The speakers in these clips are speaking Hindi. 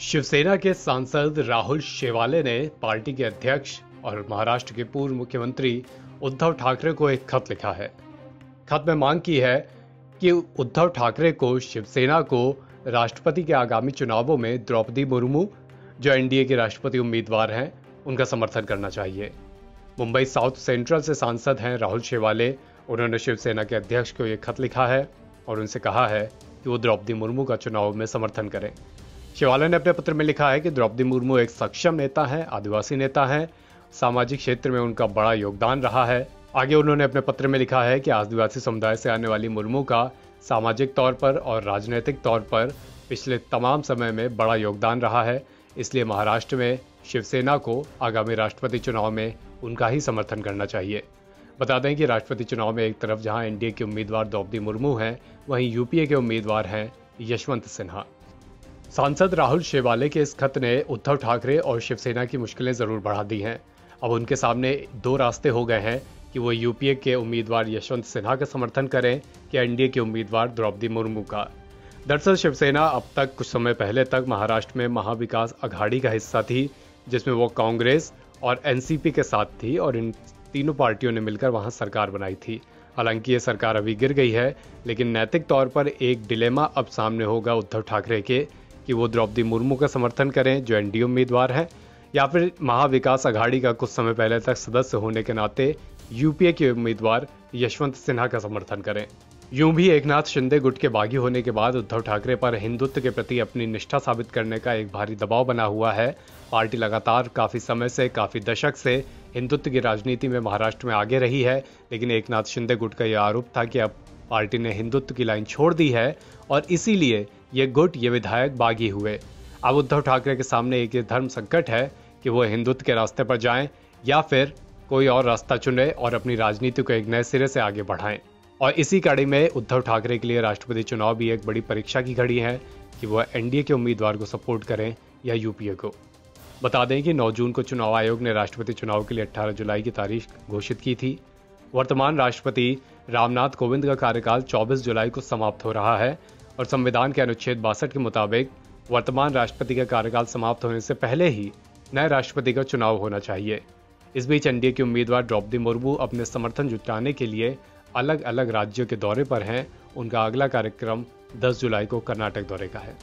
शिवसेना के सांसद राहुल शेवाले ने पार्टी के अध्यक्ष और महाराष्ट्र के पूर्व मुख्यमंत्री उद्धव ठाकरे को एक खत लिखा है। खत में मांग की है कि उद्धव ठाकरे को शिवसेना को राष्ट्रपति के आगामी चुनावों में द्रौपदी मुर्मू, जो एनडीए के राष्ट्रपति उम्मीदवार हैं, उनका समर्थन करना चाहिए। मुंबई साउथ सेंट्रल से सांसद हैं राहुल शेवाले। उन्होंने शिवसेना के अध्यक्ष को एक खत लिखा है और उनसे कहा है कि वो द्रौपदी मुर्मू का चुनाव में समर्थन करें। शेवाले ने अपने पत्र में लिखा है कि द्रौपदी मुर्मू एक सक्षम नेता हैं, आदिवासी नेता हैं, सामाजिक क्षेत्र में उनका बड़ा योगदान रहा है। आगे उन्होंने अपने पत्र में लिखा है कि आदिवासी समुदाय से आने वाली मुर्मू का सामाजिक तौर पर और राजनीतिक तौर पर पिछले तमाम समय में बड़ा योगदान रहा है, इसलिए महाराष्ट्र में शिवसेना को आगामी राष्ट्रपति चुनाव में उनका ही समर्थन करना चाहिए। बता दें कि राष्ट्रपति चुनाव में एक तरफ जहां एनडीए के उम्मीदवार द्रौपदी मुर्मू हैं, वहीं यूपीए के उम्मीदवार हैं यशवंत सिन्हा। सांसद राहुल शेवाले के इस खत ने उद्धव ठाकरे और शिवसेना की मुश्किलें जरूर बढ़ा दी हैं। अब उनके सामने दो रास्ते हो गए हैं कि वो यूपीए के उम्मीदवार यशवंत सिन्हा का समर्थन करें कि एनडीए के उम्मीदवार द्रौपदी मुर्मू का। दरअसल शिवसेना अब तक कुछ समय पहले तक महाराष्ट्र में महाविकास अघाड़ी का हिस्सा थी, जिसमें वो कांग्रेस और एनसीपी के साथ थी और इन तीनों पार्टियों ने मिलकर वहां सरकार बनाई थी। हालांकि ये सरकार अभी गिर गई है, लेकिन नैतिक तौर पर एक डिलेमा अब सामने होगा उद्धव ठाकरे के कि वो द्रौपदी मुर्मू का समर्थन करें, जो एनडीए उम्मीदवार हैं, या फिर महाविकास अघाड़ी का कुछ समय पहले तक सदस्य होने के नाते यूपीए के उम्मीदवार यशवंत सिन्हा का समर्थन करें। यूं भी एकनाथ शिंदे गुट के बागी होने के बाद उद्धव ठाकरे पर हिंदुत्व के प्रति अपनी निष्ठा साबित करने का एक भारी दबाव बना हुआ है। पार्टी लगातार काफी समय से, काफी दशक से हिंदुत्व की राजनीति में महाराष्ट्र में आगे रही है, लेकिन एकनाथ शिंदे गुट का यह आरोप था कि अब पार्टी ने हिंदुत्व की लाइन छोड़ दी है और इसीलिए ये गुट, ये विधायक बागी हुए। अब उद्धव ठाकरे के सामने एक धर्म संकट है कि वो हिंदुत्व के रास्ते पर जाएं या फिर कोई और रास्ता चुने और अपनी राजनीति को एक नए सिरे से आगे बढ़ाएं। और इसी कड़ी में उद्धव ठाकरे के लिए राष्ट्रपति चुनाव भी एक बड़ी परीक्षा की घड़ी है कि वह एनडीए के उम्मीदवार को सपोर्ट करें या यूपीए को। बता दें कि 9 जून को चुनाव आयोग ने राष्ट्रपति चुनाव के लिए 18 जुलाई की तारीख घोषित की थी। वर्तमान राष्ट्रपति रामनाथ कोविंद का कार्यकाल 24 जुलाई को समाप्त हो रहा है और संविधान के अनुच्छेद 62 के मुताबिक वर्तमान राष्ट्रपति का कार्यकाल समाप्त होने से पहले ही नए राष्ट्रपति का चुनाव होना चाहिए। इस बीच एनडीए के उम्मीदवार द्रौपदी मुर्मू अपने समर्थन जुटाने के लिए अलग अलग राज्यों के दौरे पर हैं। उनका अगला कार्यक्रम 10 जुलाई को कर्नाटक दौरे का है।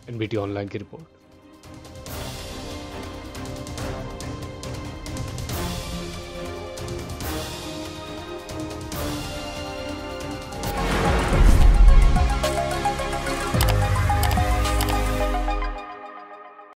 एनबीटी ऑनलाइन की रिपोर्ट।